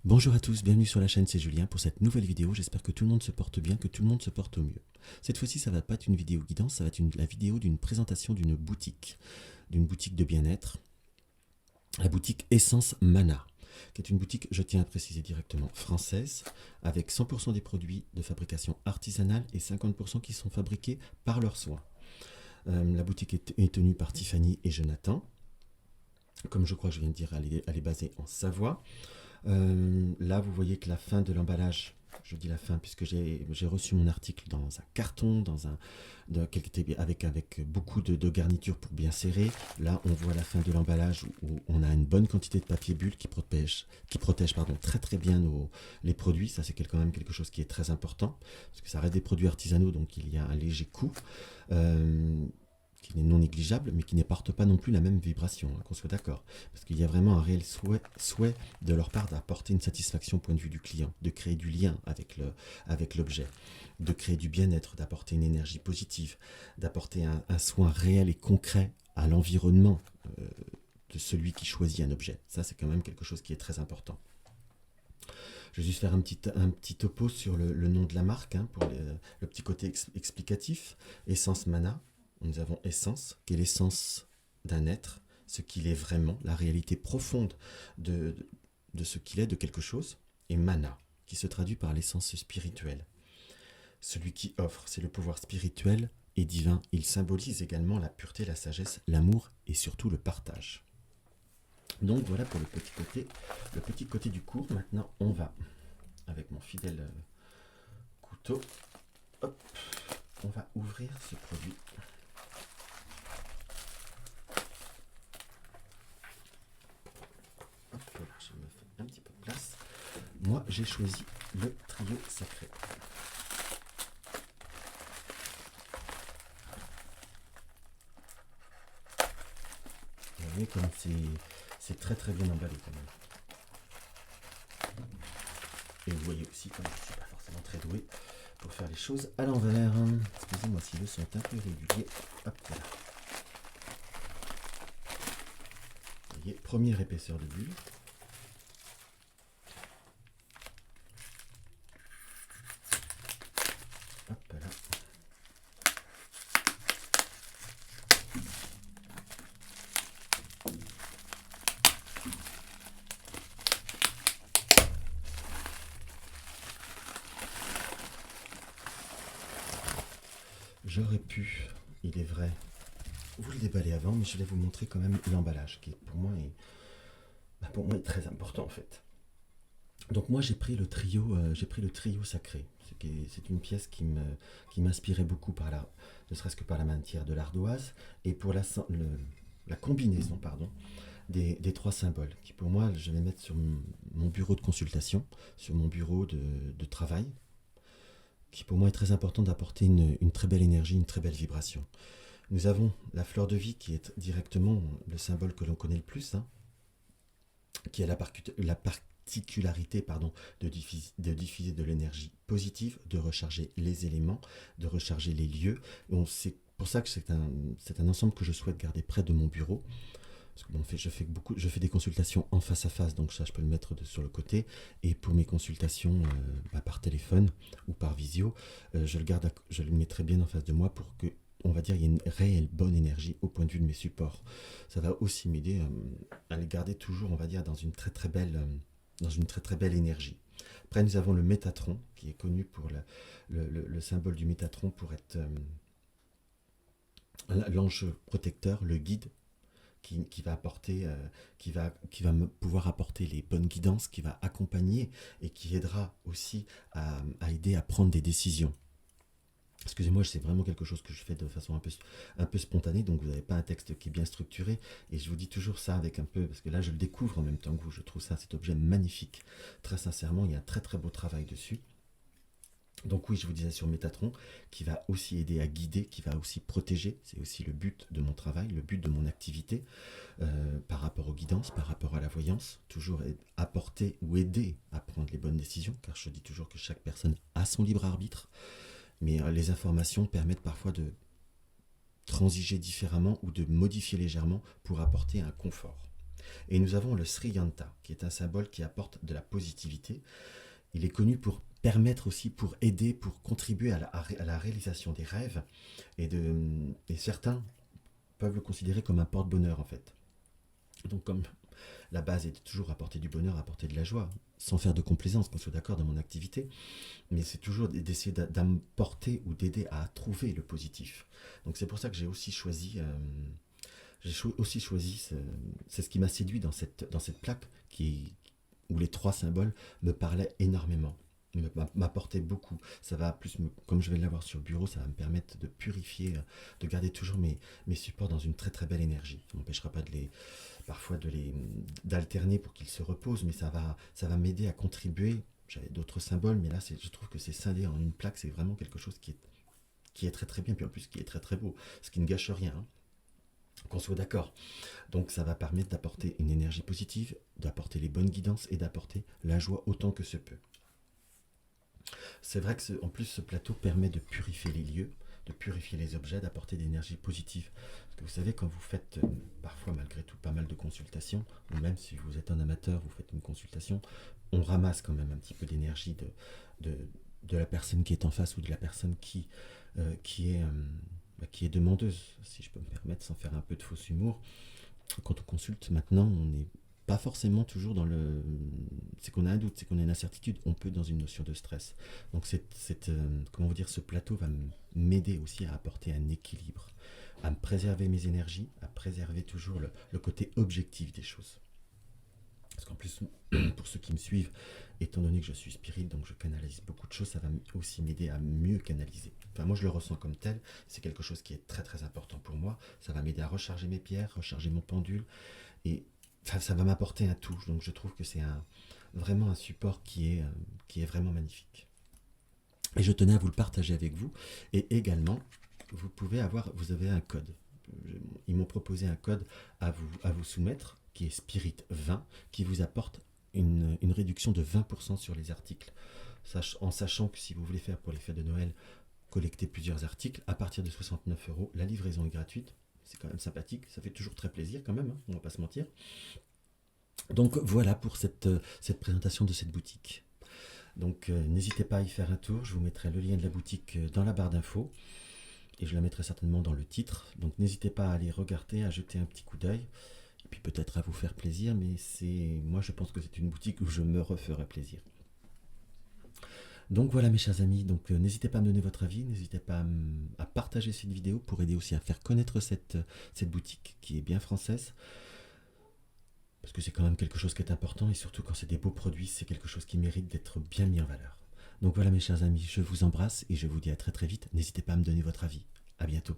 Bonjour à tous, bienvenue sur la chaîne, c'est Julien pour cette nouvelle vidéo. J'espère que tout le monde se porte bien, que tout le monde se porte au mieux. Cette fois-ci, ça va pas être une vidéo guidance, ça va être la vidéo d'une présentation d'une boutique de bien-être, la boutique Essence Mana, qui est une boutique, je tiens à préciser directement, française, avec 100% des produits de fabrication artisanale et 50% qui sont fabriqués par leurs soins. La boutique est tenue par Tiffany et Jonathan. Comme je crois que je viens de dire, elle est basée en Savoie. Là, vous voyez que la fin de l'emballage, je dis la fin puisque j'ai reçu mon article dans un carton, avec beaucoup de garnitures pour bien serrer. Là, on voit la fin de l'emballage où on a une bonne quantité de papier bulle qui protège très très bien les produits. Ça, c'est quand même quelque chose qui est très important parce que ça reste des produits artisanaux, donc il y a un léger coût. Qui n'est non négligeable, mais qui n'apporte pas non plus la même vibration, qu'on soit d'accord. Parce qu'il y a vraiment un réel souhait de leur part d'apporter une satisfaction au point de vue du client, de créer du lien avec l'objet, de créer du bien-être, d'apporter une énergie positive, d'apporter un soin réel et concret à l'environnement de celui qui choisit un objet. Ça, c'est quand même quelque chose qui est très important. Je vais juste faire un petit topo sur le nom de la marque, pour le petit côté explicatif. Essence Mana. Nous avons essence, qui est l'essence d'un être, ce qu'il est vraiment, la réalité profonde de ce qu'il est, de quelque chose, et mana, qui se traduit par l'essence spirituelle. Celui qui offre, c'est le pouvoir spirituel et divin. Il symbolise également la pureté, la sagesse, l'amour et surtout le partage. Donc voilà pour le petit côté du cours. Maintenant, on va, avec mon fidèle couteau, hop, on va ouvrir ce produit. Voilà, je me fais un petit peu de place. Moi, j'ai choisi le trio sacré. Vous voyez comme c'est très très bien emballé quand même. Et vous voyez aussi comme je ne suis pas forcément très doué pour faire les choses à l'envers. Excusez-moi si le son est un peu irrégulier. Hop, voilà. Vous voyez, première épaisseur de bulle. Hop là. J'aurais pu, il est vrai, vous le déballer avant, mais je vais vous montrer quand même l'emballage, qui pour moi est très important en fait. Donc moi j'ai pris le trio sacré. C'est une pièce qui m'inspirait beaucoup ne serait-ce que par la matière de l'ardoise et pour la combinaison des trois symboles qui pour moi je vais mettre sur mon bureau de consultation, sur mon bureau de travail, qui pour moi est très important d'apporter une très belle énergie, une très belle vibration. Nous avons la fleur de vie qui est directement le symbole que l'on connaît le plus, qui a la particularité de diffuser de l'énergie positive, de recharger les éléments, de recharger les lieux. C'est pour ça que c'est un ensemble que je souhaite garder près de mon bureau. Parce que bon, je fais des consultations en face à face, donc ça je peux le mettre sur le côté. Et pour mes consultations par téléphone ou par visio, je le mets très bien en face de moi pour que, on va dire, il y ait une réelle bonne énergie au point de vue de mes supports. Ça va aussi m'aider à les garder toujours, on va dire, dans une très très belle énergie. Après, nous avons le Métatron, qui est connu pour le symbole du Métatron pour être l'ange protecteur, le guide, qui va apporter, pouvoir apporter les bonnes guidances, qui va accompagner et qui aidera aussi à aider à prendre des décisions. Excusez-moi, c'est vraiment quelque chose que je fais de façon un peu spontanée, donc vous n'avez pas un texte qui est bien structuré, et je vous dis toujours ça avec un peu, parce que là je le découvre en même temps que vous, je trouve cet objet magnifique. Très sincèrement, il y a un très très beau travail dessus. Donc oui, je vous disais sur Métatron, qui va aussi aider à guider, qui va aussi protéger, c'est aussi le but de mon travail, le but de mon activité, par rapport aux guidances, par rapport à la voyance, toujours apporter ou aider à prendre les bonnes décisions, car je dis toujours que chaque personne a son libre arbitre, mais les informations permettent parfois de transiger différemment ou de modifier légèrement pour apporter un confort. Et nous avons le Sri Yanta, qui est un symbole qui apporte de la positivité. Il est connu pour permettre aussi, pour aider, pour contribuer à la réalisation des rêves. Et certains peuvent le considérer comme un porte-bonheur en fait. Donc comme la base est toujours apporter du bonheur, apporter de la joie, sans faire de complaisance, qu'on soit d'accord dans mon activité, mais c'est toujours d'essayer d'apporter ou d'aider à trouver le positif. Donc c'est pour ça que j'ai aussi choisi, c'est ce qui m'a séduit dans cette plaque où les trois symboles me parlaient énormément, m'apportaient beaucoup. Ça va plus, comme je vais l'avoir sur le bureau, ça va me permettre de purifier, de garder toujours mes supports dans une très très belle énergie. Ça m'empêchera pas parfois d'alterner pour qu'ils se reposent, mais ça va m'aider à contribuer. J'avais d'autres symboles, mais là je trouve que c'est scindé en une plaque, c'est vraiment quelque chose qui est très très bien, puis en plus qui est très très beau, ce qui ne gâche rien, hein, qu'on soit d'accord. Donc ça va permettre d'apporter une énergie positive, d'apporter les bonnes guidances et d'apporter la joie autant que se peut. C'est vrai que en plus ce plateau permet de purifier les lieux, de purifier les objets, d'apporter de l'énergie positive. Parce que vous savez, quand vous faites parfois malgré tout pas mal de consultations, ou même si vous êtes un amateur, vous faites une consultation, on ramasse quand même un petit peu d'énergie de, de la personne qui est en face ou de la personne qui est demandeuse, si je peux me permettre, sans faire un peu de faux humour. Quand on consulte maintenant, on n'est pas forcément toujours dans le. C'est qu'on a un doute, c'est qu'on a une incertitude, on peut être dans une notion de stress. Donc, comment vous dire, ce plateau va m'aider aussi à apporter un équilibre, à me préserver mes énergies, à préserver toujours le côté objectif des choses. Parce qu'en plus, pour ceux qui me suivent, étant donné que je suis spirit, donc je canalise beaucoup de choses, ça va aussi m'aider à mieux canaliser. Enfin, moi, je le ressens comme tel. C'est quelque chose qui est très très important pour moi. Ça va m'aider à recharger mes pierres, recharger mon pendule. Et enfin, ça va m'apporter un tout. Donc, je trouve que c'est vraiment un support qui est vraiment magnifique. Et je tenais à vous le partager avec vous. Et également, vous avez un code. Ils m'ont proposé un code à vous soumettre, qui est Spirit 20, qui vous apporte une réduction de 20% sur les articles. En sachant que si vous voulez faire pour les fêtes de Noël, collecter plusieurs articles, à partir de 69 €, la livraison est gratuite. C'est quand même sympathique, ça fait toujours très plaisir quand même, hein, on va pas se mentir. Donc voilà pour cette présentation de cette boutique. Donc n'hésitez pas à y faire un tour, je vous mettrai le lien de la boutique dans la barre d'infos et je la mettrai certainement dans le titre. Donc n'hésitez pas à aller regarder, à jeter un petit coup d'œil et puis peut-être à vous faire plaisir, mais moi je pense que c'est une boutique où je me referai plaisir. Donc voilà mes chers amis, donc n'hésitez pas à me donner votre avis, n'hésitez pas à partager cette vidéo pour aider aussi à faire connaître cette boutique qui est bien française. Parce que c'est quand même quelque chose qui est important et surtout quand c'est des beaux produits, c'est quelque chose qui mérite d'être bien mis en valeur. Donc voilà mes chers amis, je vous embrasse et je vous dis à très très vite. N'hésitez pas à me donner votre avis. À bientôt.